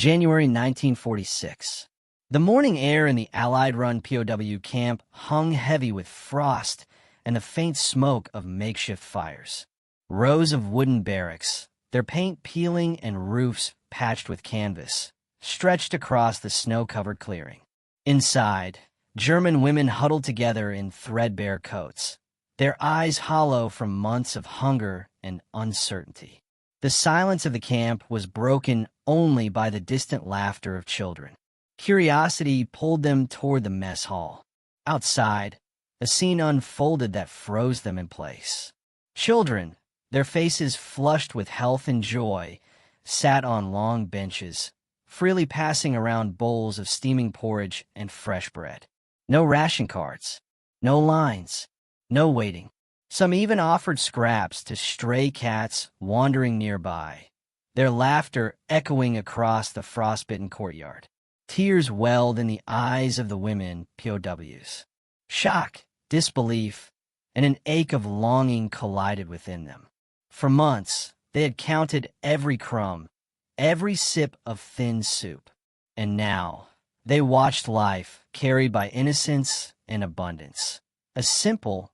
January 1946. The morning air in the Allied-run POW camp hung heavy with frost and the faint smoke of makeshift fires. Rows of wooden barracks, their paint peeling and roofs patched with canvas, stretched across the snow-covered clearing. Inside, German women huddled together in threadbare coats, their eyes hollow from months of hunger and uncertainty. The silence of the camp was broken only by the distant laughter of children. Curiosity pulled them toward the mess hall. Outside, a scene unfolded that froze them in place. Children, their faces flushed with health and joy, sat on long benches, freely passing around bowls of steaming porridge and fresh bread. No ration cards, no lines, no waiting. Some even offered scraps to stray cats wandering nearby, their laughter echoing across the frostbitten courtyard. Tears welled in the eyes of the women POWs. Shock, disbelief, and an ache of longing collided within them. For months, they had counted every crumb, every sip of thin soup. And now, they watched life carried by innocence and abundance. A simple,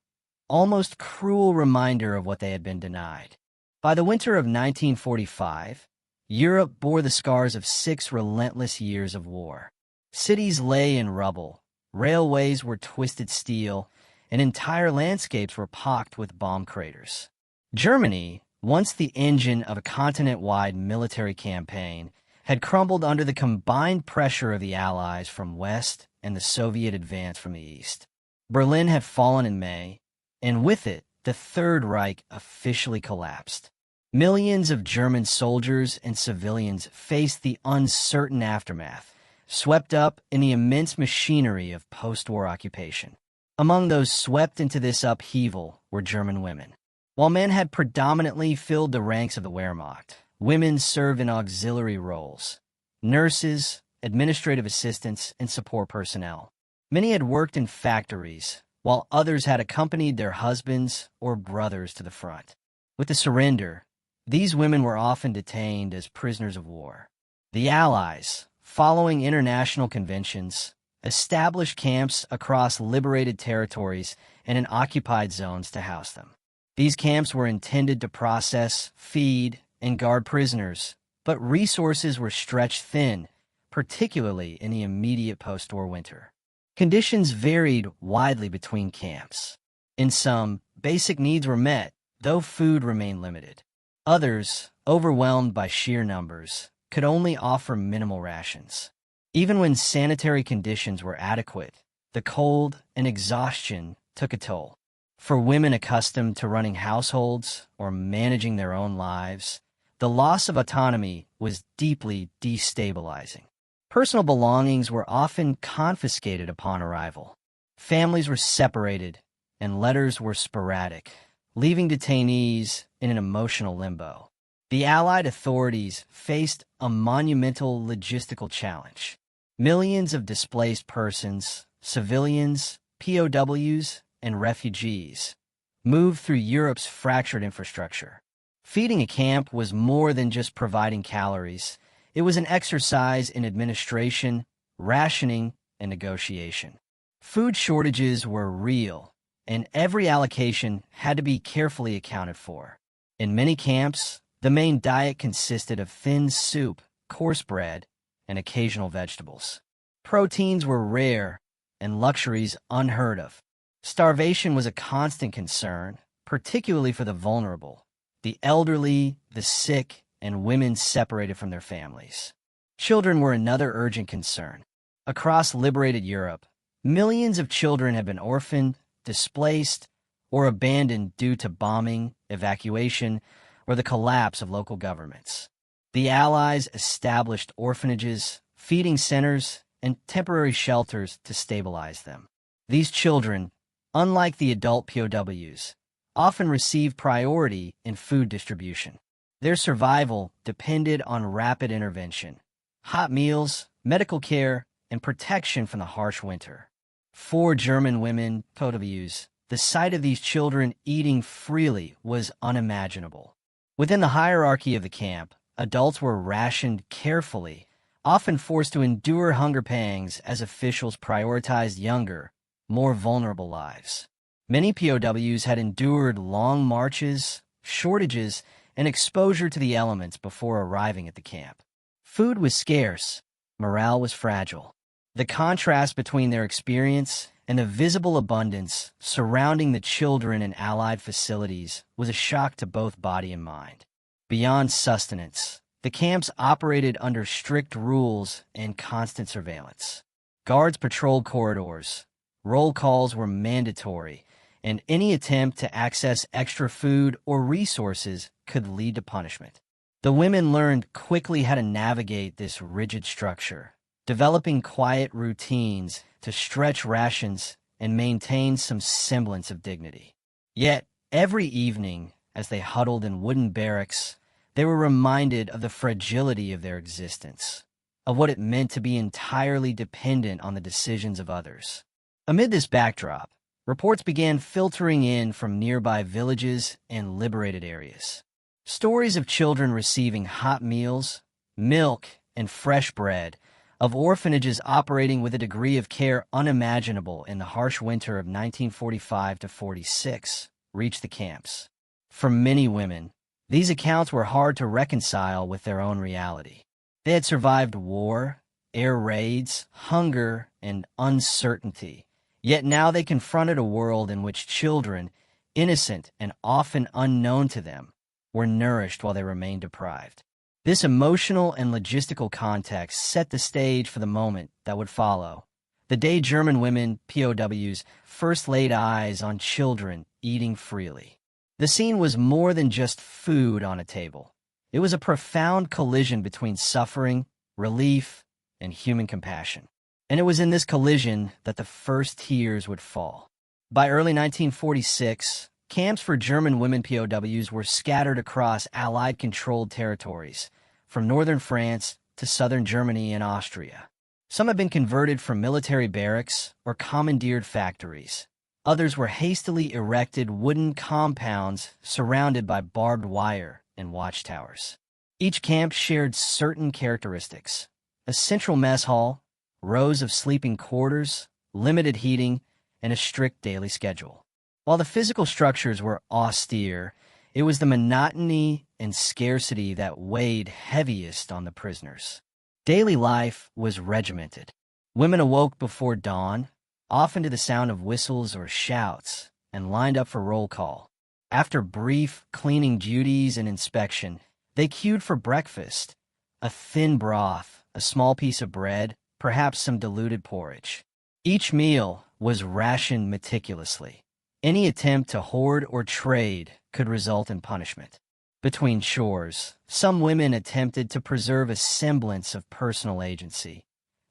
almost cruel reminder of what they had been denied. By the winter of 1945, Europe bore the scars of 6 relentless years of war. Cities lay in rubble, railways were twisted steel, and entire landscapes were pocked with bomb craters. Germany, once the engine of a continent-wide military campaign, had crumbled under the combined pressure of the Allies from west and the Soviet advance from the east. Berlin had fallen in May, and with it, the Third Reich officially collapsed. Millions of German soldiers and civilians faced the uncertain aftermath, swept up in the immense machinery of post-war occupation. Among those swept into this upheaval were German women. While men had predominantly filled the ranks of the Wehrmacht, women served in auxiliary roles: nurses, administrative assistants, and support personnel. Many had worked in factories, while others had accompanied their husbands or brothers to the front. With the surrender, these women were often detained as prisoners of war. The Allies, following international conventions, established camps across liberated territories and in occupied zones to house them. These camps were intended to process, feed, and guard prisoners, but resources were stretched thin, particularly in the immediate post-war winter. Conditions varied widely between camps. In some, basic needs were met, though food remained limited. Others, overwhelmed by sheer numbers, could only offer minimal rations. Even when sanitary conditions were adequate, the cold and exhaustion took a toll. For women accustomed to running households or managing their own lives, the loss of autonomy was deeply destabilizing. Personal belongings were often confiscated upon arrival. Families were separated, and letters were sporadic, leaving detainees in an emotional limbo. The Allied authorities faced a monumental logistical challenge. Millions of displaced persons, civilians, POWs, and refugees moved through Europe's fractured infrastructure. Feeding a camp was more than just providing calories. It was an exercise in administration, rationing, and negotiation. Food shortages were real, and every allocation had to be carefully accounted for. In many camps, the main diet consisted of thin soup, coarse bread, and occasional vegetables. Proteins were rare, and luxuries unheard of. Starvation was a constant concern, particularly for the vulnerable, the elderly, the sick, and women separated from their families. Children were another urgent concern. Across liberated Europe, millions of children had been orphaned, displaced, or abandoned due to bombing, evacuation, or the collapse of local governments. The Allies established orphanages, feeding centers, and temporary shelters to stabilize them. These children, unlike the adult POWs, often received priority in food distribution. Their survival depended on rapid intervention, hot meals, medical care, and protection from the harsh winter. For German women, POWs, the sight of these children eating freely was unimaginable. Within the hierarchy of the camp, adults were rationed carefully, often forced to endure hunger pangs as officials prioritized younger, more vulnerable lives. Many POWs had endured long marches, shortages, and exposure to the elements before arriving at the camp. Food was scarce, morale was fragile. The contrast between their experience and the visible abundance surrounding the children in Allied facilities was a shock to both body and mind. Beyond sustenance, the camps operated under strict rules and constant surveillance. Guards patrolled corridors, roll calls were mandatory, and any attempt to access extra food or resources could lead to punishment. The women learned quickly how to navigate this rigid structure, developing quiet routines to stretch rations and maintain some semblance of dignity. Yet, every evening, as they huddled in wooden barracks, they were reminded of the fragility of their existence, of what it meant to be entirely dependent on the decisions of others. Amid this backdrop, reports began filtering in from nearby villages and liberated areas. Stories of children receiving hot meals, milk, and fresh bread, of orphanages operating with a degree of care unimaginable in the harsh winter of 1945 to 46, reached the camps. For many women, these accounts were hard to reconcile with their own reality. They had survived war, air raids, hunger, and uncertainty, yet now they confronted a world in which children, innocent and often unknown to them, were nourished while they remained deprived. This emotional and logistical context set the stage for the moment that would follow, the day German women, POWs, first laid eyes on children eating freely. The scene was more than just food on a table. It was a profound collision between suffering, relief, and human compassion. And it was in this collision that the first tears would fall. By early 1946, camps for German women POWs were scattered across Allied-controlled territories, from northern France to southern Germany and Austria. Some had been converted from military barracks or commandeered factories. Others were hastily erected wooden compounds surrounded by barbed wire and watchtowers. Each camp shared certain characteristics: a central mess hall, rows of sleeping quarters, limited heating, and a strict daily schedule. While the physical structures were austere, it was the monotony and scarcity that weighed heaviest on the prisoners. Daily life was regimented. Women awoke before dawn, often to the sound of whistles or shouts, and lined up for roll call. After brief cleaning duties and inspection, they queued for breakfast: a thin broth, a small piece of bread, perhaps some diluted porridge. Each meal was rationed meticulously. Any attempt to hoard or trade could result in punishment. Between chores, some women attempted to preserve a semblance of personal agency,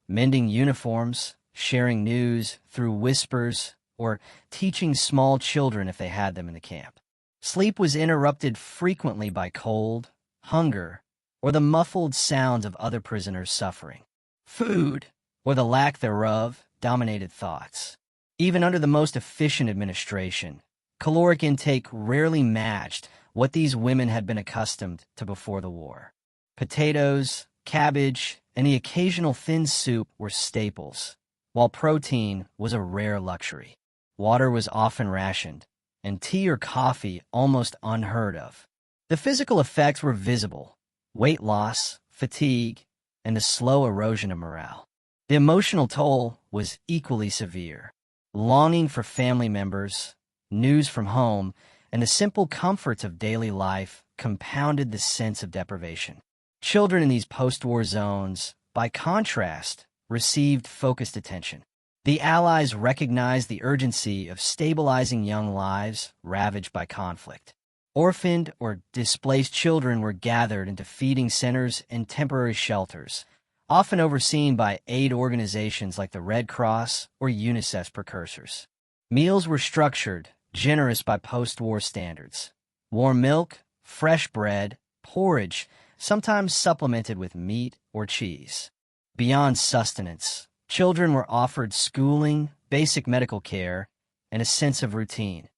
mending uniforms, sharing news through whispers, or teaching small children if they had them in the camp. Sleep was interrupted frequently by cold, hunger, or the muffled sounds of other prisoners suffering. Food, or the lack thereof, dominated thoughts. Even under the most efficient administration, caloric intake rarely matched what these women had been accustomed to before the war. Potatoes, cabbage, and the occasional thin soup were staples, while protein was a rare luxury. Water was often rationed, and tea or coffee almost unheard of. The physical effects were visible: weight loss, fatigue, and the slow erosion of morale. The emotional toll was equally severe. Longing for family members, news from home, and the simple comforts of daily life compounded the sense of deprivation. Children in these post-war zones, by contrast, received focused attention. The Allies recognized the urgency of stabilizing young lives ravaged by conflict. Orphaned or displaced children were gathered into feeding centers and temporary shelters, often overseen by aid organizations like the Red Cross or UNICEF's precursors. Meals were structured, generous by post-war standards: warm milk, fresh bread, porridge, sometimes supplemented with meat or cheese. Beyond sustenance, children were offered schooling, basic medical care, and a sense of routine,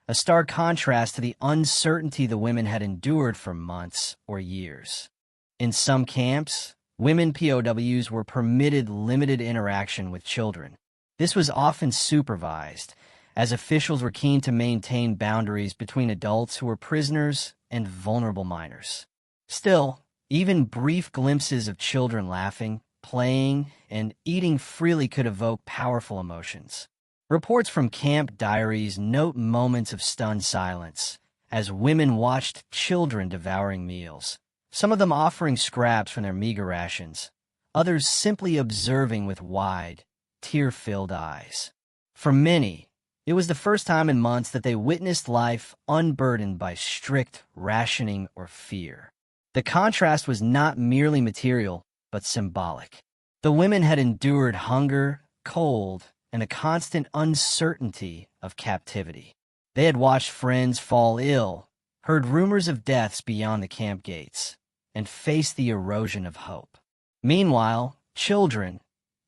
a stark contrast to the uncertainty the women had endured for months or years. In some camps, Women POWs were permitted limited interaction with children. This was often supervised, as officials were keen to maintain boundaries between adults who were prisoners and vulnerable minors. Still, even brief glimpses of children laughing, playing, and eating freely could evoke powerful emotions. Reports from camp diaries note moments of stunned silence as women watched children devouring meals, some of them offering scraps from their meager rations, others simply observing with wide, tear-filled eyes. For many, it was the first time in months that they witnessed life unburdened by strict rationing or fear. The contrast was not merely material, but symbolic. The women had endured hunger, cold, and the constant uncertainty of captivity. They had watched friends fall ill, heard rumors of deaths beyond the camp gates, and faced the erosion of hope. Meanwhile, children,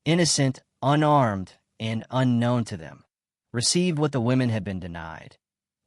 innocent, unarmed, and unknown to them, received what the women had been denied: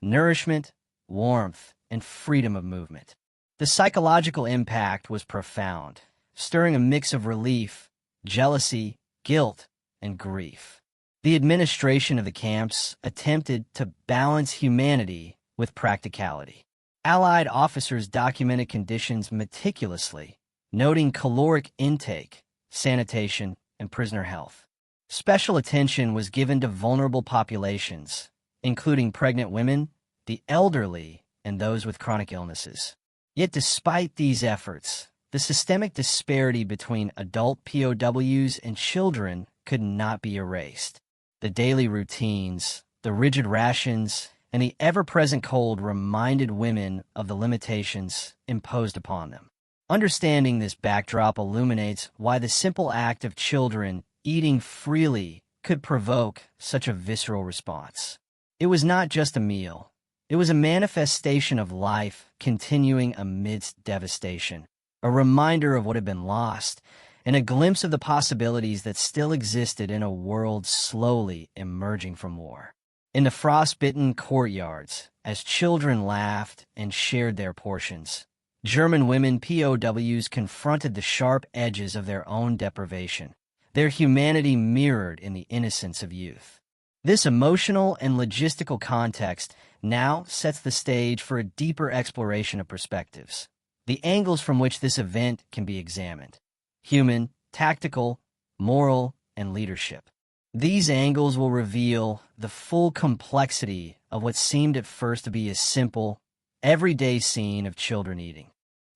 nourishment, warmth, and freedom of movement. The psychological impact was profound, stirring a mix of relief, jealousy, guilt, and grief. The administration of the camps attempted to balance humanity with practicality. Allied officers documented conditions meticulously, noting caloric intake, sanitation, and prisoner health. Special attention was given to vulnerable populations, including pregnant women, the elderly, and those with chronic illnesses. Yet despite these efforts, the systemic disparity between adult POWs and children could not be erased. The daily routines, the rigid rations, and the ever-present cold reminded women of the limitations imposed upon them. Understanding this backdrop illuminates why the simple act of children eating freely could provoke such a visceral response. It was not just a meal. It was a manifestation of life continuing amidst devastation, a reminder of what had been lost, and a glimpse of the possibilities that still existed in a world slowly emerging from war. In the frostbitten courtyards, as children laughed and shared their portions, German women POWs confronted the sharp edges of their own deprivation, their humanity mirrored in the innocence of youth. This emotional and logistical context now sets the stage for a deeper exploration of perspectives, the angles from which this event can be examined: human, tactical, moral, and leadership. These angles will reveal the full complexity of what seemed at first to be a simple, everyday scene of children eating.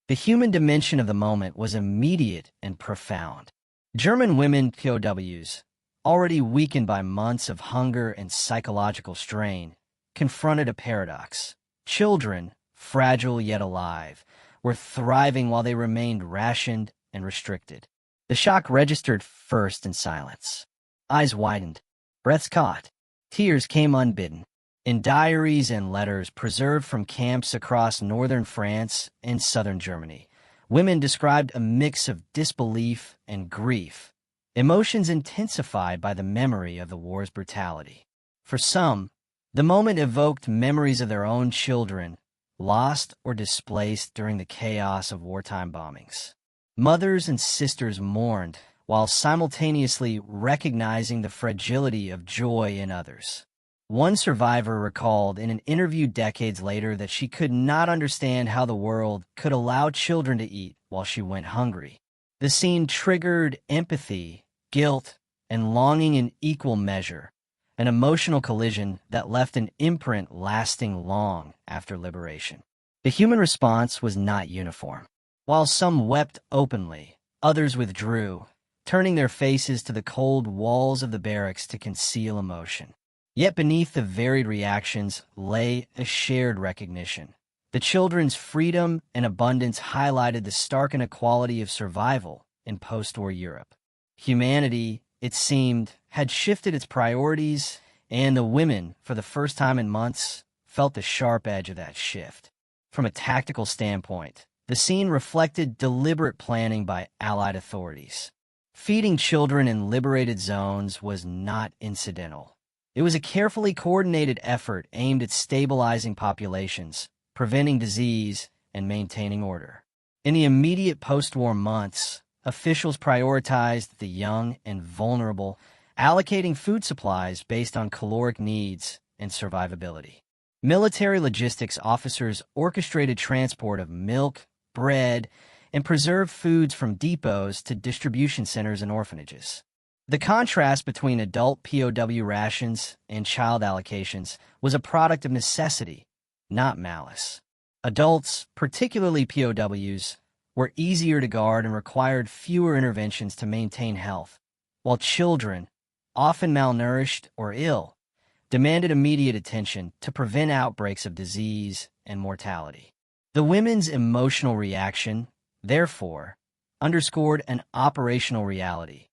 The human dimension of the moment was immediate and profound. German women POWs, already weakened by months of hunger and psychological strain, confronted a paradox. Children, fragile yet alive, were thriving while they remained rationed and restricted. The shock registered first in silence. Eyes widened, breaths caught, tears came unbidden. In diaries and letters preserved from camps across northern France and southern Germany, women described a mix of disbelief and grief, emotions intensified by the memory of the war's brutality. For some, the moment evoked memories of their own children, lost or displaced during the chaos of wartime bombings. Mothers and sisters mourned, while simultaneously recognizing the fragility of joy in others. One survivor recalled in an interview decades later that she could not understand how the world could allow children to eat while she went hungry. The scene triggered empathy, guilt, and longing in equal measure, an emotional collision that left an imprint lasting long after liberation. The human response was not uniform. While some wept openly, others withdrew, turning their faces to the cold walls of the barracks to conceal emotion. Yet beneath the varied reactions lay a shared recognition. The children's freedom and abundance highlighted the stark inequality of survival in post-war Europe. Humanity, it seemed, had shifted its priorities, and the women, for the first time in months, felt the sharp edge of that shift. From a tactical standpoint, the scene reflected deliberate planning by Allied authorities. Feeding children in liberated zones was not incidental. It was a carefully coordinated effort aimed at stabilizing populations, preventing disease, and maintaining order. In the immediate post-war months, officials prioritized the young and vulnerable, allocating food supplies based on caloric needs and survivability. Military logistics officers orchestrated transport of milk, bread, and preserved foods from depots to distribution centers and orphanages. The contrast between adult POW rations and child allocations was a product of necessity, not malice. Adults, particularly POWs, were easier to guard and required fewer interventions to maintain health, while children, often malnourished or ill, demanded immediate attention to prevent outbreaks of disease and mortality. The women's emotional reaction, therefore, underscored an operational reality.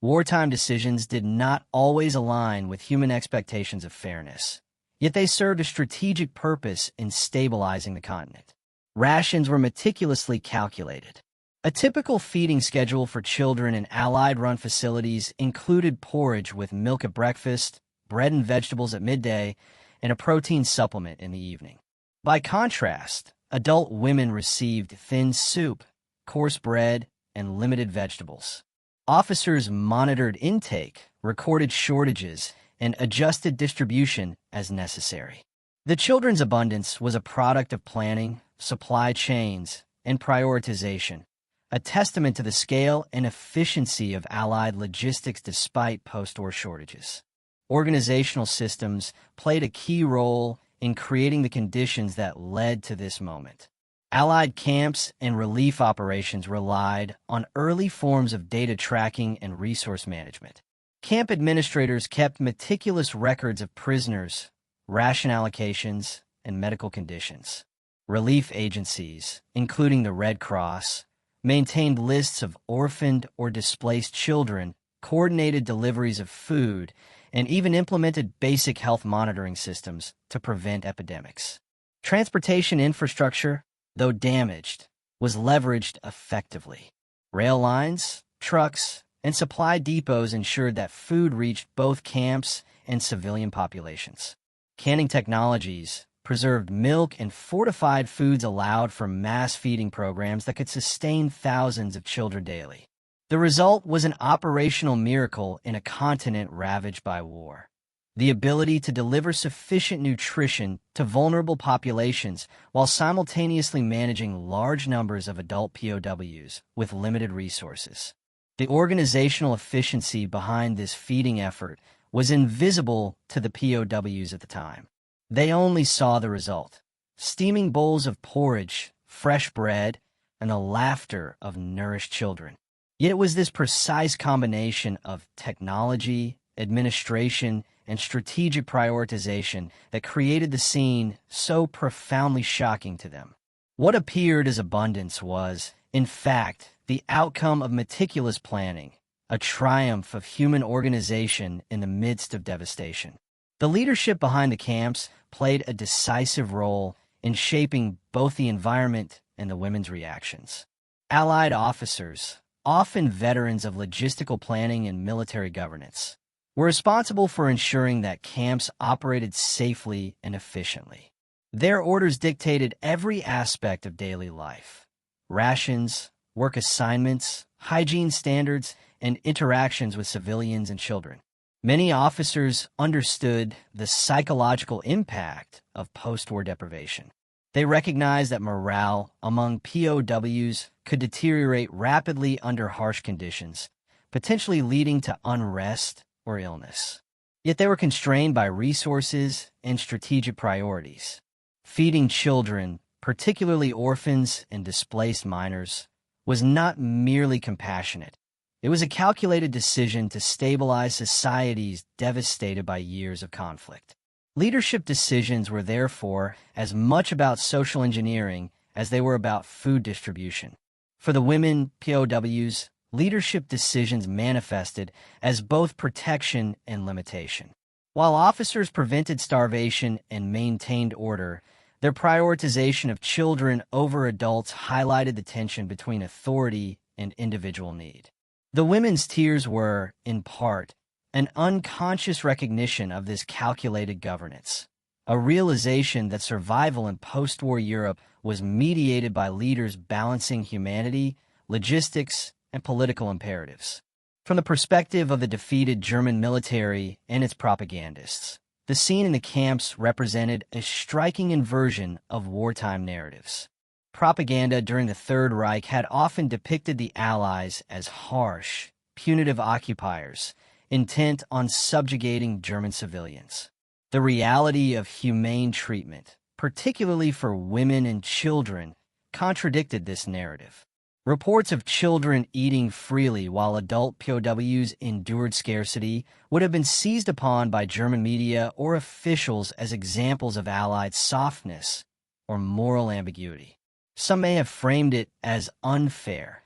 Wartime decisions did not always align with human expectations of fairness, yet they served a strategic purpose in stabilizing the continent. Rations were meticulously calculated. A typical feeding schedule for children in Allied-run facilities included porridge with milk at breakfast, bread and vegetables at midday, and a protein supplement in the evening. By contrast, adult women received thin soup, coarse bread, and limited vegetables. Officers monitored intake, recorded shortages, and adjusted distribution as necessary. The children's abundance was a product of planning, supply chains, and prioritization, a testament to the scale and efficiency of Allied logistics despite post-war shortages. Organizational systems played a key role in creating the conditions that led to this moment. Allied camps and relief operations relied on early forms of data tracking and resource management. Camp administrators kept meticulous records of prisoners, ration allocations, and medical conditions. Relief agencies, including the Red Cross, maintained lists of orphaned or displaced children, coordinated deliveries of food, and even implemented basic health monitoring systems to prevent epidemics. Transportation infrastructure, though damaged, was leveraged effectively. Rail lines, trucks, and supply depots ensured that food reached both camps and civilian populations. Canning technologies preserved milk and fortified foods allowed for mass feeding programs that could sustain thousands of children daily. The result was an operational miracle in a continent ravaged by war. The ability to deliver sufficient nutrition to vulnerable populations while simultaneously managing large numbers of adult POWs with limited resources. The organizational efficiency behind this feeding effort was invisible to the POWs at the time. They only saw the result: steaming bowls of porridge, fresh bread, and the laughter of nourished children. Yet it was this precise combination of technology, administration, and strategic prioritization that created the scene so profoundly shocking to them. What appeared as abundance was, in fact, the outcome of meticulous planning, a triumph of human organization in the midst of devastation. The leadership behind the camps played a decisive role in shaping both the environment and the women's reactions. Allied officers, often veterans of logistical planning and military governance, were responsible for ensuring that camps operated safely and efficiently. Their orders dictated every aspect of daily life: rations, work assignments, hygiene standards, and interactions with civilians and children. Many officers understood the psychological impact of post-war deprivation. They recognized that morale among POWs could deteriorate rapidly under harsh conditions, potentially leading to unrest or illness. Yet they were constrained by resources and strategic priorities. Feeding children, particularly orphans and displaced minors, was not merely compassionate. It was a calculated decision to stabilize societies devastated by years of conflict. Leadership decisions were therefore as much about social engineering as they were about food distribution. For the women POWs, leadership decisions manifested as both protection and limitation. While officers prevented starvation and maintained order, their prioritization of children over adults highlighted the tension between authority and individual need. The women's tears were, in part, an unconscious recognition of this calculated governance, a realization that survival in post-war Europe was mediated by leaders balancing humanity, logistics, and political imperatives. From the perspective of the defeated German military and its propagandists, the scene in the camps represented a striking inversion of wartime narratives. Propaganda during the Third Reich had often depicted the Allies as harsh, punitive occupiers, intent on subjugating German civilians. The reality of humane treatment, particularly for women and children, contradicted this narrative. Reports of children eating freely while adult POWs endured scarcity would have been seized upon by German media or officials as examples of Allied softness or moral ambiguity. Some may have framed it as unfair,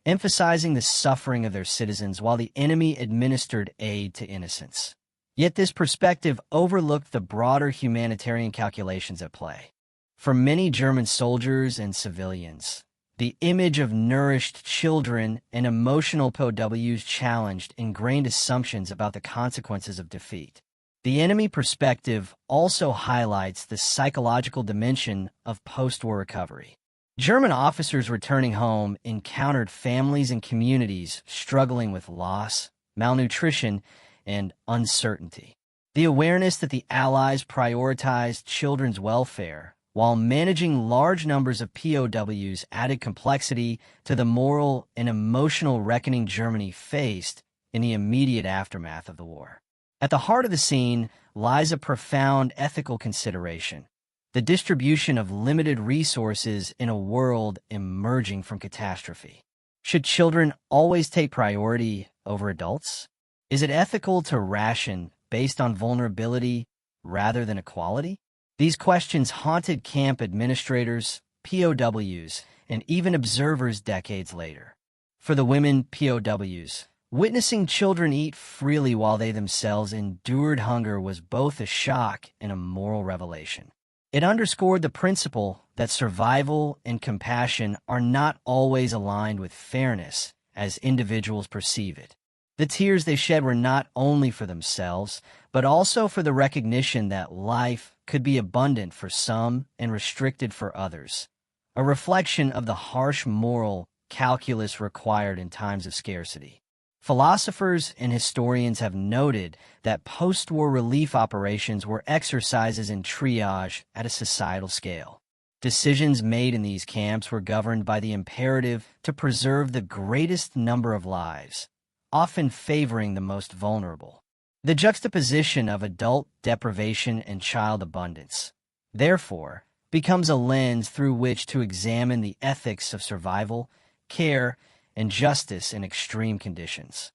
emphasizing the suffering of their citizens while the enemy administered aid to innocents. Yet this perspective overlooked the broader humanitarian calculations at play. For many German soldiers and civilians, the image of nourished children and emotional POWs challenged ingrained assumptions about the consequences of defeat. The enemy perspective also highlights the psychological dimension of post-war recovery. German officers returning home encountered families and communities struggling with loss, malnutrition, and uncertainty. The awareness that the Allies prioritized children's welfare while managing large numbers of POWs added complexity to the moral and emotional reckoning Germany faced in the immediate aftermath of the war. At the heart of the scene lies a profound ethical consideration: the distribution of limited resources in a world emerging from catastrophe. Should children always take priority over adults? Is it ethical to ration based on vulnerability rather than equality? These questions haunted camp administrators, POWs, and even observers decades later. For the women POWs, witnessing children eat freely while they themselves endured hunger was both a shock and a moral revelation. It underscored the principle that survival and compassion are not always aligned with fairness as individuals perceive it. The tears they shed were not only for themselves, but also for the recognition that life could be abundant for some and restricted for others, a reflection of the harsh moral calculus required in times of scarcity. Philosophers and historians have noted that post-war relief operations were exercises in triage at a societal scale. Decisions made in these camps were governed by the imperative to preserve the greatest number of lives, often favoring the most vulnerable. The juxtaposition of adult deprivation and child abundance, therefore, becomes a lens through which to examine the ethics of survival, care, and justice in extreme conditions.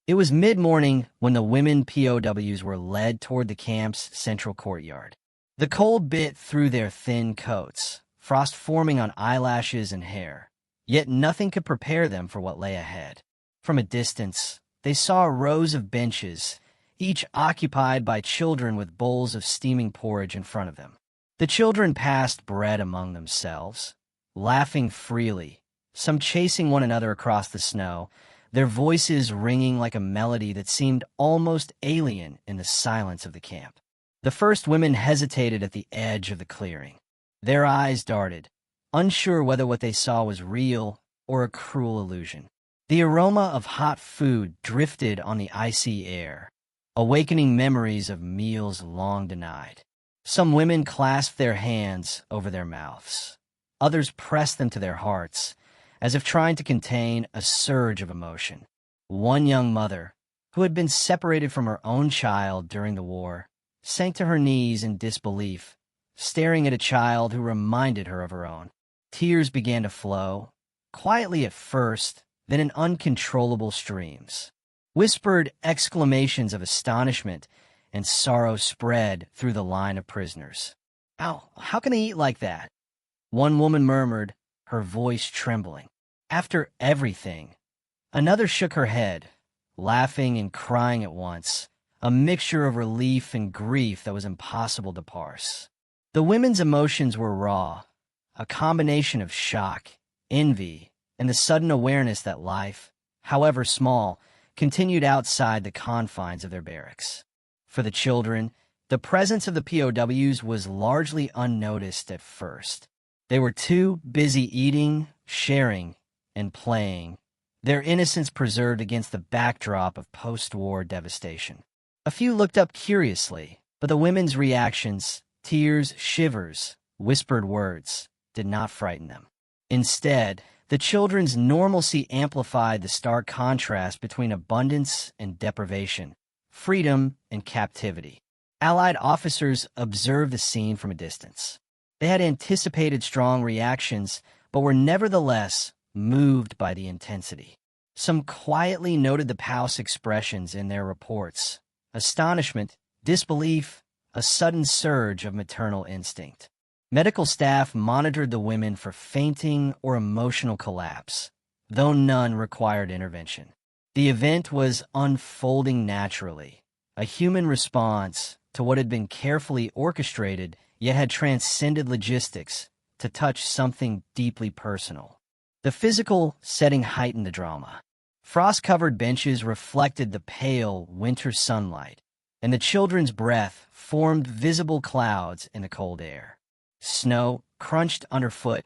It was mid-morning when the women POWs were led toward the camp's central courtyard. The cold bit through their thin coats, frost forming on eyelashes and hair, yet nothing could prepare them for what lay ahead. From a distance, they saw rows of benches, each occupied by children with bowls of steaming porridge in front of them. The children passed bread among themselves, laughing freely, some chasing one another across the snow, their voices ringing like a melody that seemed almost alien in the silence of the camp. The first women hesitated at the edge of the clearing. Their eyes darted, unsure whether what they saw was real or a cruel illusion. The aroma of hot food drifted on the icy air, awakening memories of meals long denied. Some women clasped their hands over their mouths. Others pressed them to their hearts, as if trying to contain a surge of emotion. One young mother, who had been separated from her own child during the war, sank to her knees in disbelief, staring at a child who reminded her of her own. Tears began to flow, quietly at first, then in uncontrollable streams. Whispered exclamations of astonishment and sorrow spread through the line of prisoners. How can they eat like that?" One woman murmured, her voice trembling. "After everything." Another shook her head, laughing and crying at once, a mixture of relief and grief that was impossible to parse. The women's emotions were raw, a combination of shock, envy, and the sudden awareness that life, however small, continued outside the confines of their barracks. For the children, the presence of the POWs was largely unnoticed at first. They were too busy eating, sharing, and playing, their innocence preserved against the backdrop of post-war devastation. A few looked up curiously, but the women's reactions, tears, shivers, whispered words, did not frighten them. Instead, the children's normalcy amplified the stark contrast between abundance and deprivation, freedom and captivity. Allied officers observed the scene from a distance. They had anticipated strong reactions, but were nevertheless moved by the intensity. Some quietly noted the POWs expressions in their reports: astonishment, disbelief, a sudden surge of maternal instinct. Medical staff monitored the women for fainting or emotional collapse, though none required intervention. The event was unfolding naturally, a human response to what had been carefully orchestrated yet had transcended logistics to touch something deeply personal. The physical setting heightened the drama. Frost-covered benches reflected the pale winter sunlight, and the children's breath formed visible clouds in the cold air. Snow crunched underfoot,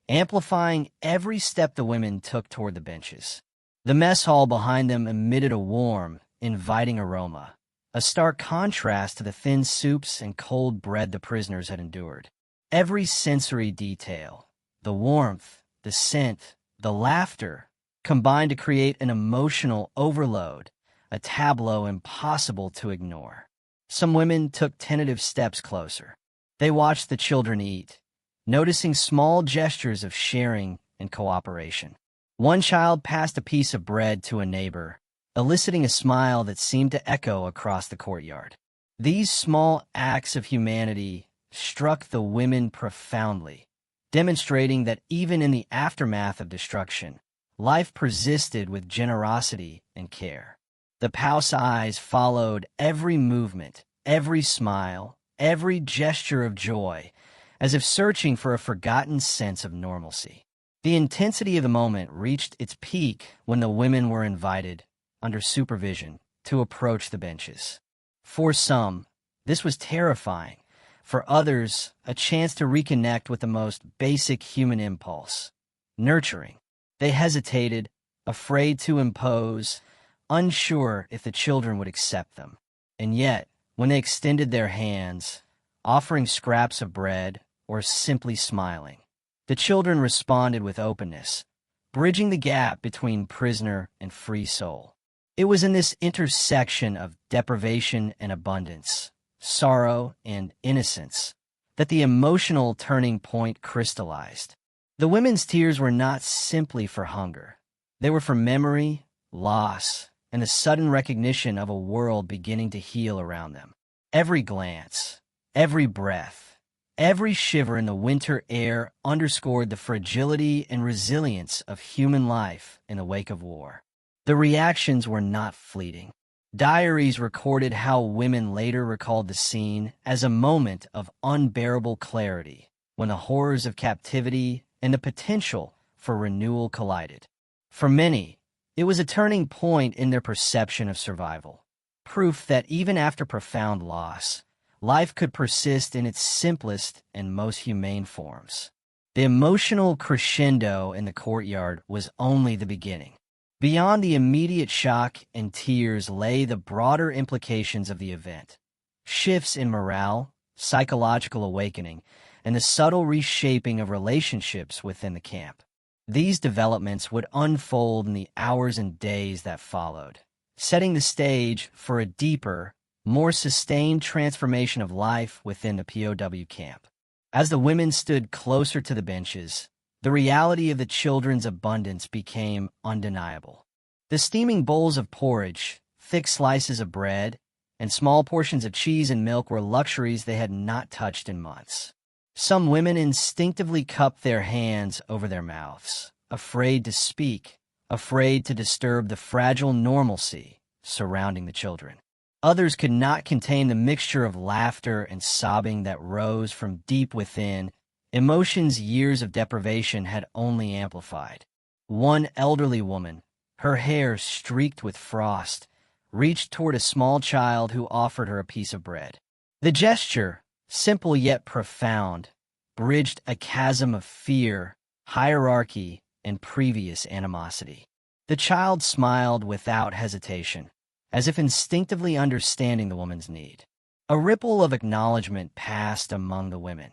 amplifying every step the women took toward the benches. The mess hall behind them emitted a warm, inviting aroma, a stark contrast to the thin soups and cold bread the prisoners had endured. Every sensory detail, the warmth, the scent, the laughter, combined to create an emotional overload, a tableau impossible to ignore. Some women took tentative steps closer. They watched the children eat, noticing small gestures of sharing and cooperation. One child passed a piece of bread to a neighbor, eliciting a smile that seemed to echo across the courtyard. These small acts of humanity struck the women profoundly, demonstrating that even in the aftermath of destruction, life persisted with generosity and care. The POWs' eyes followed every movement, every smile, every gesture of joy, as if searching for a forgotten sense of normalcy. The intensity of the moment reached its peak when the women were invited, under supervision, to approach the benches. For some, this was terrifying. For others, a chance to reconnect with the most basic human impulse: nurturing. They hesitated, afraid to impose, unsure if the children would accept them. And yet, when they extended their hands, offering scraps of bread or simply smiling, the children responded with openness, bridging the gap between prisoner and free soul. It was in this intersection of deprivation and abundance, sorrow and innocence, that the emotional turning point crystallized. The women's tears were not simply for hunger. They were for memory, loss, and the sudden recognition of a world beginning to heal around them. Every glance, every breath, every shiver in the winter air underscored the fragility and resilience of human life in the wake of war. The reactions were not fleeting. Diaries recorded how women later recalled the scene as a moment of unbearable clarity, when the horrors of captivity and the potential for renewal collided. For many, it was a turning point in their perception of survival, proof that even after profound loss, life could persist in its simplest and most humane forms. The emotional crescendo in the courtyard was only the beginning. Beyond the immediate shock and tears lay the broader implications of the event: shifts in morale, psychological awakening, and the subtle reshaping of relationships within the camp. These developments would unfold in the hours and days that followed, setting the stage for a deeper, more sustained transformation of life within the POW camp. As the women stood closer to the benches, the reality of the children's abundance became undeniable. The steaming bowls of porridge, thick slices of bread, and small portions of cheese and milk were luxuries they had not touched in months. Some women instinctively cupped their hands over their mouths, afraid to speak, afraid to disturb the fragile normalcy surrounding the children. Others could not contain the mixture of laughter and sobbing that rose from deep within, emotions years of deprivation had only amplified. One elderly woman, her hair streaked with frost, reached toward a small child who offered her a piece of bread. The gesture, simple yet profound, bridged a chasm of fear, hierarchy, and previous animosity. The child smiled without hesitation, as if instinctively understanding the woman's need. A ripple of acknowledgement passed among the women,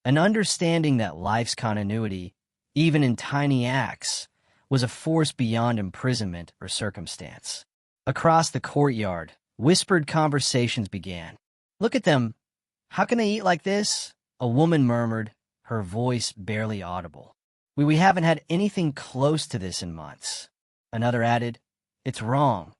an understanding that life's continuity, even in tiny acts, was a force beyond imprisonment or circumstance. Across the courtyard, whispered conversations began. "Look at them. How can they eat like this?" A woman murmured, her voice barely audible. We haven't had anything close to this in months." Another added, "It's wrong,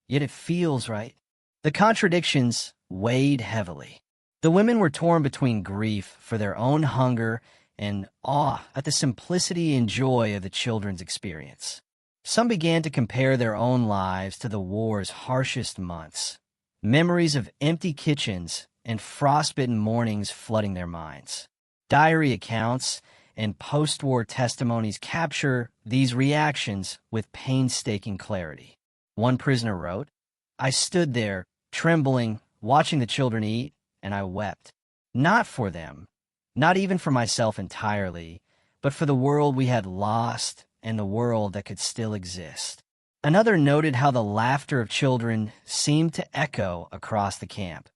yet it feels right." The contradictions weighed heavily. The women were torn between grief for their own hunger and awe at the simplicity and joy of the children's experience. Some began to compare their own lives to the war's harshest months, memories of empty kitchens and frostbitten mornings flooding their minds. Diary accounts and post-war testimonies capture these reactions with painstaking clarity. One prisoner wrote, "I stood there, trembling, watching the children eat, and I wept. Not for them, not even for myself entirely, but for the world we had lost and the world that could still exist." Another noted how the laughter of children seemed to echo across the camp,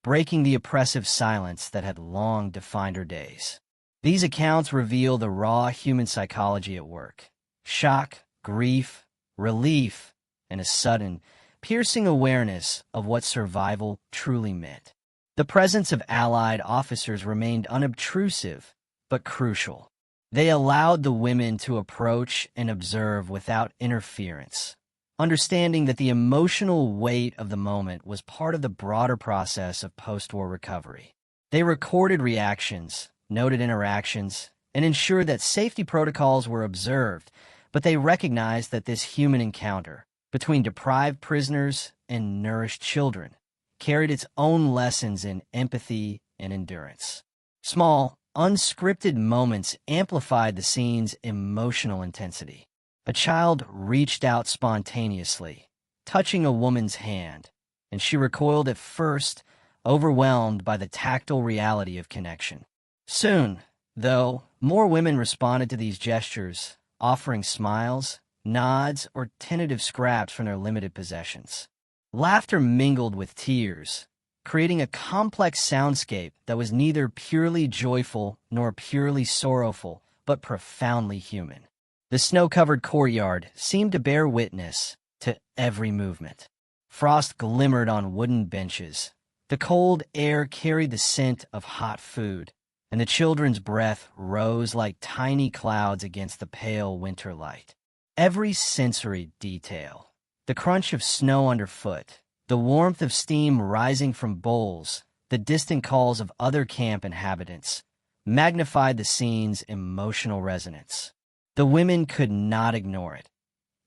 breaking the oppressive silence that had long defined her days. These accounts reveal the raw human psychology at work: shock, grief, relief, and a sudden, piercing awareness of what survival truly meant. The presence of Allied officers remained unobtrusive, but crucial. They allowed the women to approach and observe without interference, understanding that the emotional weight of the moment was part of the broader process of post-war recovery. They recorded reactions, noted interactions, and ensured that safety protocols were observed, but they recognized that this human encounter between deprived prisoners and nourished children carried its own lessons in empathy and endurance. Small, unscripted moments amplified the scene's emotional intensity. A child reached out spontaneously, touching a woman's hand, and she recoiled at first, overwhelmed by the tactile reality of connection. Soon, though, more women responded to these gestures, offering smiles, nods, or tentative scraps from their limited possessions. Laughter mingled with tears, creating a complex soundscape that was neither purely joyful nor purely sorrowful, but profoundly human. The snow-covered courtyard seemed to bear witness to every movement. Frost glimmered on wooden benches. The cold air carried the scent of hot food, and the children's breath rose like tiny clouds against the pale winter light. Every sensory detail, the crunch of snow underfoot, the warmth of steam rising from bowls, the distant calls of other camp inhabitants, magnified the scene's emotional resonance. The women could not ignore it.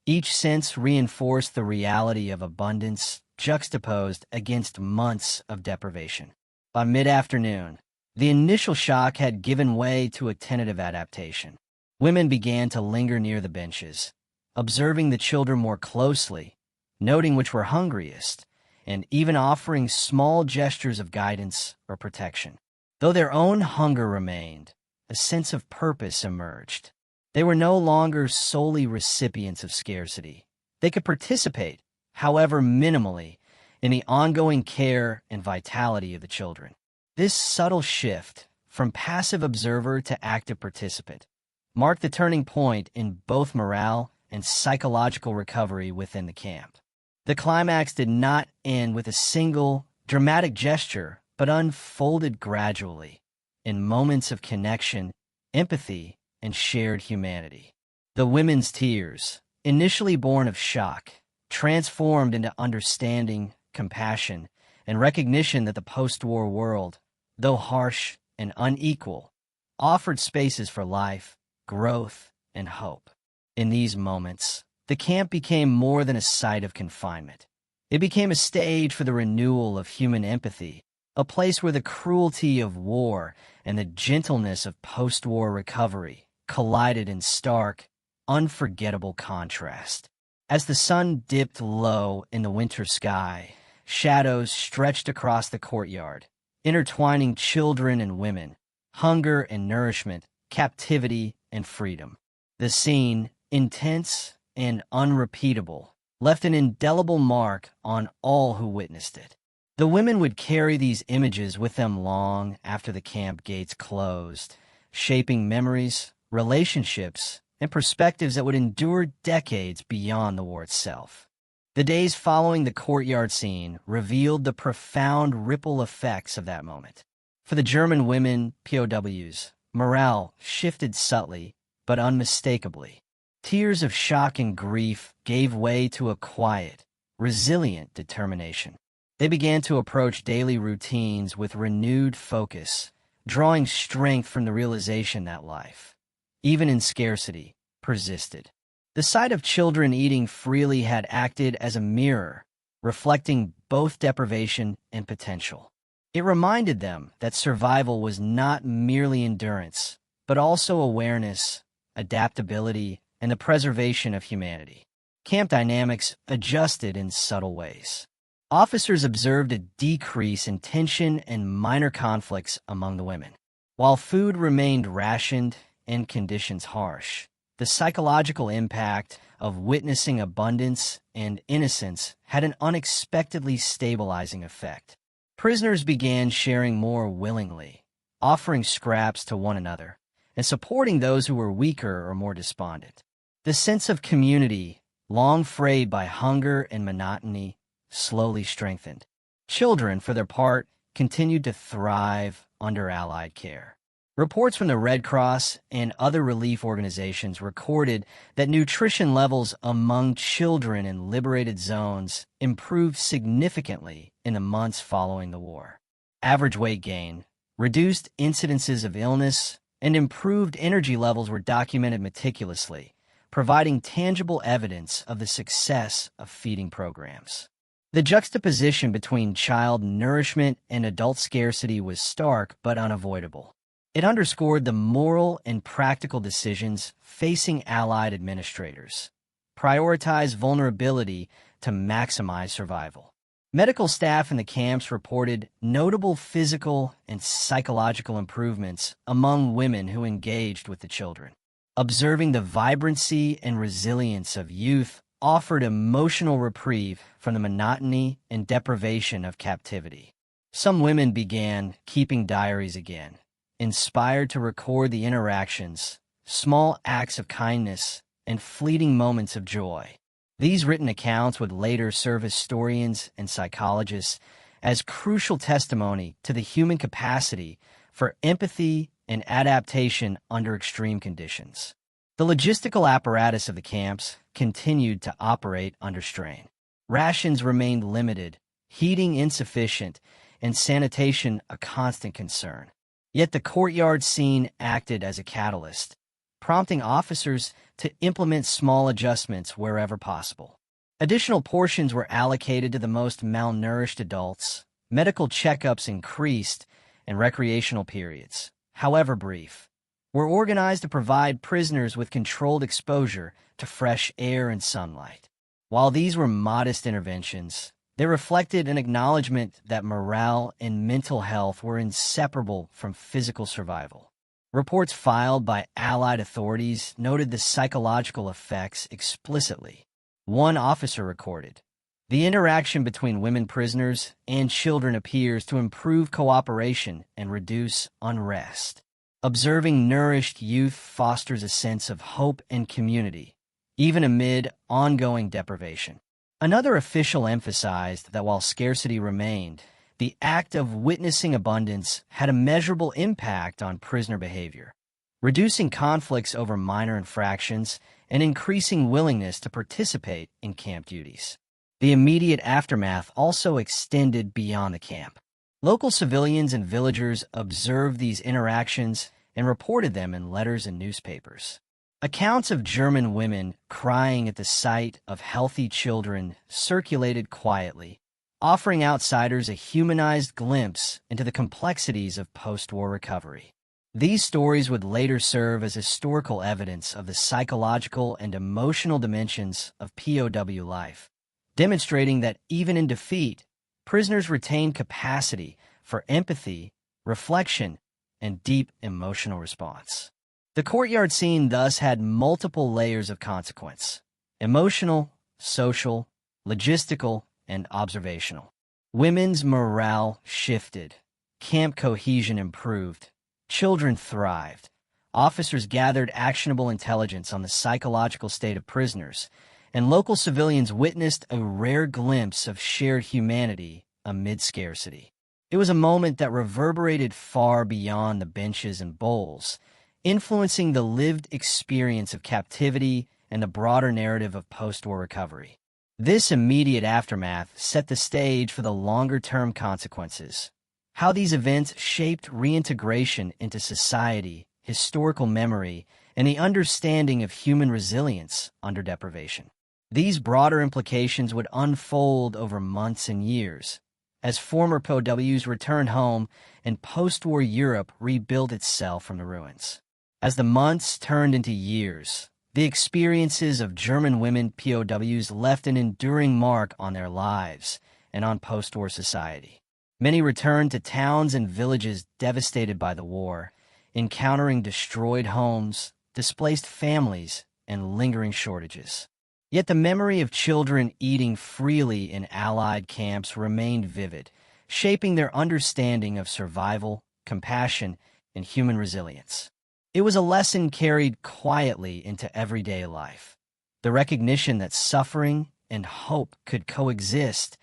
Each sense reinforced the reality of abundance juxtaposed against months of deprivation. By mid-afternoon, the initial shock had given way to a tentative adaptation. Women began to linger near the benches, observing the children more closely, noting which were hungriest, and even offering small gestures of guidance or protection. Though their own hunger remained, a sense of purpose emerged. They were no longer solely recipients of scarcity. They could participate, however minimally, in the ongoing care and vitality of the children. This subtle shift, from passive observer to active participant, marked the turning point in both morale and psychological recovery within the camp. The climax did not end with a single, dramatic gesture, but unfolded gradually, in moments of connection, empathy, and shared humanity. The women's tears, initially born of shock, transformed into understanding, compassion, and recognition that the post-war world, though harsh and unequal, offered spaces for life, growth, and hope. In these moments, the camp became more than a site of confinement. It became a stage for the renewal of human empathy, a place where the cruelty of war and the gentleness of post-war recovery collided in stark, unforgettable contrast. As the sun dipped low in the winter sky, shadows stretched across the courtyard, intertwining children and women, hunger and nourishment, captivity and freedom. The scene, intense and unrepeatable, left an indelible mark on all who witnessed it. The women would carry these images with them long after the camp gates closed, shaping memories, relationships, and perspectives that would endure decades beyond the war itself. The days following the courtyard scene revealed the profound ripple effects of that moment. For the German women, POWs, morale shifted subtly but unmistakably. Tears of shock and grief gave way to a quiet, resilient determination. They began to approach daily routines with renewed focus, drawing strength from the realization that life, even in scarcity, persisted. The sight of children eating freely had acted as a mirror, reflecting both deprivation and potential. It reminded them that survival was not merely endurance, but also awareness, adaptability, and the preservation of humanity. Camp dynamics adjusted in subtle ways. Officers observed a decrease in tension and minor conflicts among the women. While food remained rationed and conditions harsh, the psychological impact of witnessing abundance and innocence had an unexpectedly stabilizing effect. Prisoners began sharing more willingly, offering scraps to one another, and supporting those who were weaker or more despondent. The sense of community, long frayed by hunger and monotony, slowly strengthened. Children, for their part, continued to thrive under Allied care. Reports from the Red Cross and other relief organizations recorded that nutrition levels among children in liberated zones improved significantly in the months following the war. Average weight gain, reduced incidences of illness, and improved energy levels were documented meticulously, providing tangible evidence of the success of feeding programs. The juxtaposition between child nourishment and adult scarcity was stark but unavoidable. It underscored the moral and practical decisions facing Allied administrators. Prioritize vulnerability to maximize survival. Medical staff in the camps reported notable physical and psychological improvements among women who engaged with the children. Observing the vibrancy and resilience of youth offered emotional reprieve from the monotony and deprivation of captivity. Some women began keeping diaries again, inspired to record the interactions, small acts of kindness, and fleeting moments of joy. These written accounts would later serve historians and psychologists as crucial testimony to the human capacity for empathy and adaptation under extreme conditions. The logistical apparatus of the camps continued to operate under strain. Rations remained limited, heating insufficient, and sanitation a constant concern. Yet the courtyard scene acted as a catalyst, prompting officers to implement small adjustments wherever possible. Additional portions were allocated to the most malnourished adults, medical checkups increased, and recreational periods, however brief, were organized to provide prisoners with controlled exposure to fresh air and sunlight. While these were modest interventions, they reflected an acknowledgement that morale and mental health were inseparable from physical survival. Reports filed by Allied authorities noted the psychological effects explicitly. One officer recorded, "The interaction between women prisoners and children appears to improve cooperation and reduce unrest. Observing nourished youth fosters a sense of hope and community, even amid ongoing deprivation." Another official emphasized that while scarcity remained, the act of witnessing abundance had a measurable impact on prisoner behavior, reducing conflicts over minor infractions and increasing willingness to participate in camp duties. The immediate aftermath also extended beyond the camp. Local civilians and villagers observed these interactions and reported them in letters and newspapers. Accounts of German women crying at the sight of healthy children circulated quietly, offering outsiders a humanized glimpse into the complexities of post-war recovery. These stories would later serve as historical evidence of the psychological and emotional dimensions of POW life, demonstrating that even in defeat, prisoners retained capacity for empathy, reflection, and deep emotional response. The courtyard scene thus had multiple layers of consequence: emotional, social, logistical, and observational. Women's morale shifted, camp cohesion improved, children thrived, officers gathered actionable intelligence on the psychological state of prisoners, and local civilians witnessed a rare glimpse of shared humanity amid scarcity. It was a moment that reverberated far beyond the benches and bowls, influencing the lived experience of captivity and the broader narrative of post-war recovery. This immediate aftermath set the stage for the longer-term consequences: how these events shaped reintegration into society, historical memory, and the understanding of human resilience under deprivation. These broader implications would unfold over months and years, as former POWs returned home and post-war Europe rebuilt itself from the ruins. As the months turned into years, the experiences of German women POWs left an enduring mark on their lives and on post-war society. Many returned to towns and villages devastated by the war, encountering destroyed homes, displaced families, and lingering shortages. Yet the memory of children eating freely in Allied camps remained vivid, shaping their understanding of survival, compassion, and human resilience. It was a lesson carried quietly into everyday life: the recognition that suffering and hope could coexist,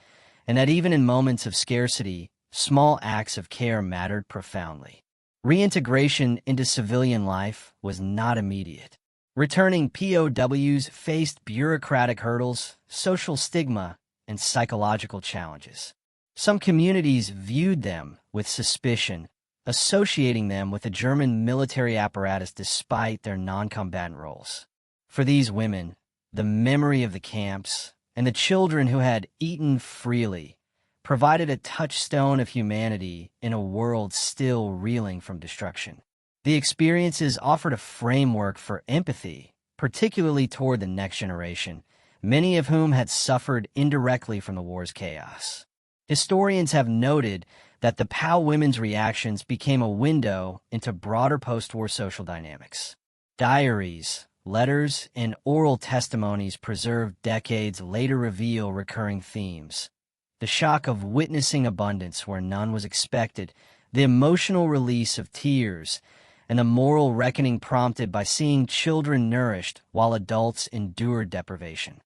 and that even in moments of scarcity, small acts of care mattered profoundly. Reintegration into civilian life was not immediate. Returning POWs faced bureaucratic hurdles, social stigma, and psychological challenges. Some communities viewed them with suspicion, associating them with the German military apparatus despite their non-combatant roles. For these women, the memory of the camps and the children who had eaten freely provided a touchstone of humanity in a world still reeling from destruction. The experiences offered a framework for empathy, particularly toward the next generation, many of whom had suffered indirectly from the war's chaos. Historians have noted that the POW women's reactions became a window into broader post-war social dynamics. Diaries, letters, and oral testimonies preserved decades later reveal recurring themes: the shock of witnessing abundance where none was expected, the emotional release of tears, and the moral reckoning prompted by seeing children nourished while adults endured deprivation.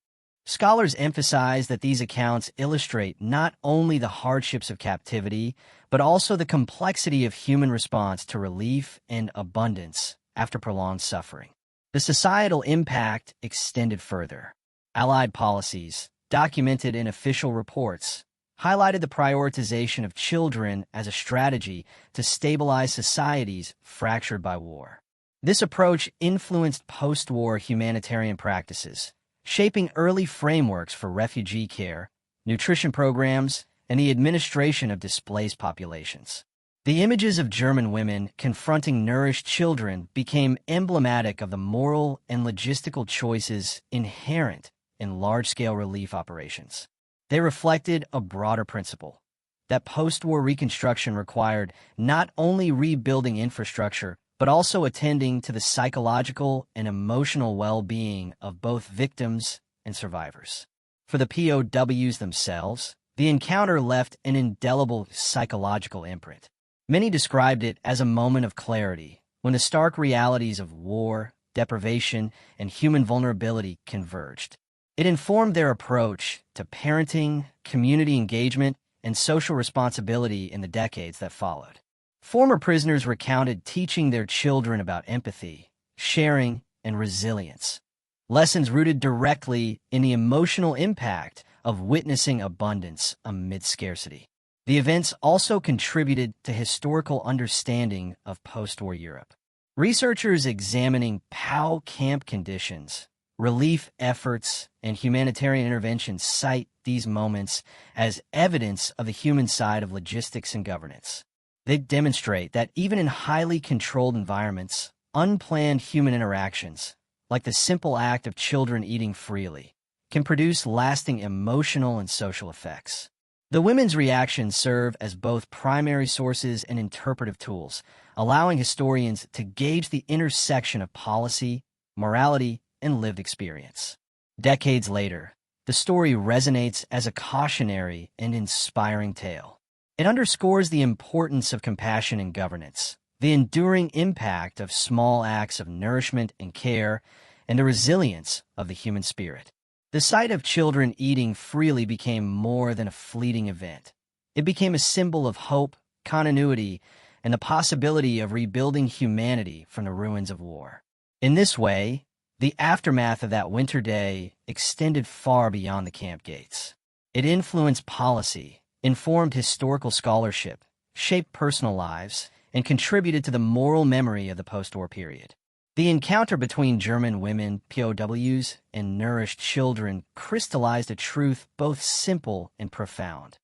Scholars emphasize that these accounts illustrate not only the hardships of captivity, but also the complexity of human response to relief and abundance after prolonged suffering. The societal impact extended further. Allied policies, documented in official reports, highlighted the prioritization of children as a strategy to stabilize societies fractured by war. This approach influenced post-war humanitarian practices, shaping early frameworks for refugee care, nutrition programs, and the administration of displaced populations. The images of German women confronting nourished children became emblematic of the moral and logistical choices inherent in large-scale relief operations. They reflected a broader principle: that post-war reconstruction required not only rebuilding infrastructure, but also attending to the psychological and emotional well-being of both victims and survivors. For the POWs themselves, the encounter left an indelible psychological imprint. Many described it as a moment of clarity, when the stark realities of war, deprivation, and human vulnerability converged. It informed their approach to parenting, community engagement, and social responsibility in the decades that followed. Former prisoners recounted teaching their children about empathy, sharing, and resilience, lessons rooted directly in the emotional impact of witnessing abundance amid scarcity. The events also contributed to historical understanding of post-war Europe. Researchers examining POW camp conditions, relief efforts, and humanitarian interventions cite these moments as evidence of the human side of logistics and governance. They demonstrate that even in highly controlled environments, unplanned human interactions, like the simple act of children eating freely, can produce lasting emotional and social effects. The women's reactions serve as both primary sources and interpretive tools, allowing historians to gauge the intersection of policy, morality, and lived experience. Decades later, the story resonates as a cautionary and inspiring tale. It underscores the importance of compassion in governance, the enduring impact of small acts of nourishment and care, and the resilience of the human spirit. The sight of children eating freely became more than a fleeting event. It became a symbol of hope, continuity, and the possibility of rebuilding humanity from the ruins of war. In this way, the aftermath of that winter day extended far beyond the camp gates. It influenced policy, informed historical scholarship, shaped personal lives, and contributed to the moral memory of the post-war period. The encounter between German women, POWs, and nourished children crystallized a truth both simple and profound: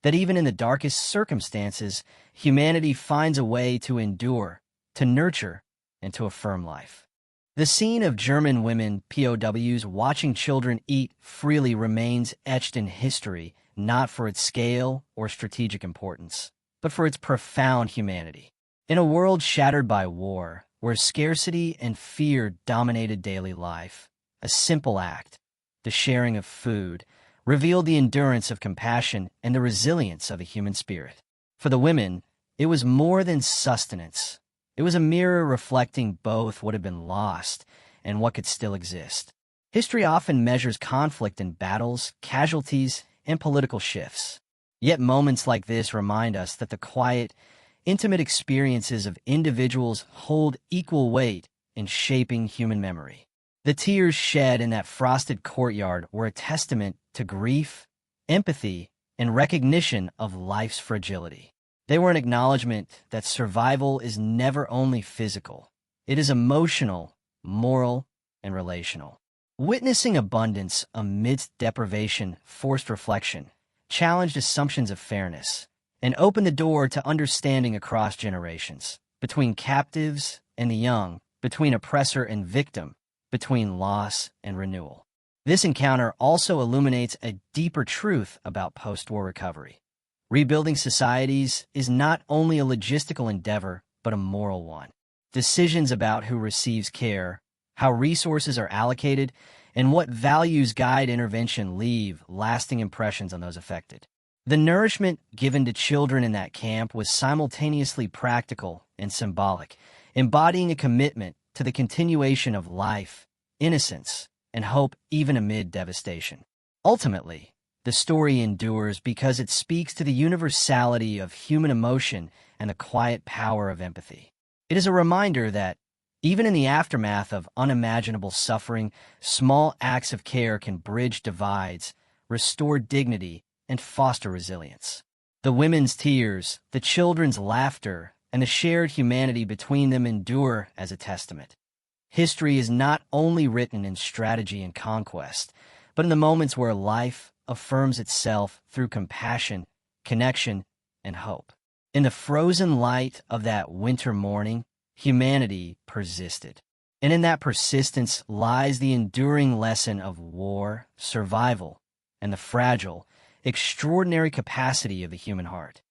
that even in the darkest circumstances, humanity finds a way to endure, to nurture, and to affirm life. The scene of German women, POWs, watching children eat freely remains etched in history, not for its scale or strategic importance, but for its profound humanity. In a world shattered by war, where scarcity and fear dominated daily life, a simple act, the sharing of food, revealed the endurance of compassion and the resilience of the human spirit. For the women, it was more than sustenance. It was a mirror reflecting both what had been lost and what could still exist. History often measures conflict in battles, casualties, and political shifts. Yet moments like this remind us that the quiet, intimate experiences of individuals hold equal weight in shaping human memory. The tears shed in that frosted courtyard were a testament to grief, empathy, and recognition of life's fragility. They were an acknowledgement that survival is never only physical. It is emotional, moral, and relational. Witnessing abundance amidst deprivation forced reflection, challenged assumptions of fairness, and opened the door to understanding across generations, between captives and the young, between oppressor and victim, between loss and renewal. This encounter also illuminates a deeper truth about post-war recovery. Rebuilding societies is not only a logistical endeavor, but a moral one. Decisions about who receives care, how resources are allocated, and what values guide intervention leave lasting impressions on those affected. The nourishment given to children in that camp was simultaneously practical and symbolic, embodying a commitment to the continuation of life, innocence, and hope even amid devastation. Ultimately, the story endures because it speaks to the universality of human emotion and the quiet power of empathy. It is a reminder that, even in the aftermath of unimaginable suffering, small acts of care can bridge divides, restore dignity, and foster resilience. The women's tears, the children's laughter, and the shared humanity between them endure as a testament. History is not only written in strategy and conquest, but in the moments where life affirms itself through compassion, connection, and hope. In the frozen light of that winter morning, humanity persisted. And in that persistence lies the enduring lesson of war, survival, and the fragile, extraordinary capacity of the human heart.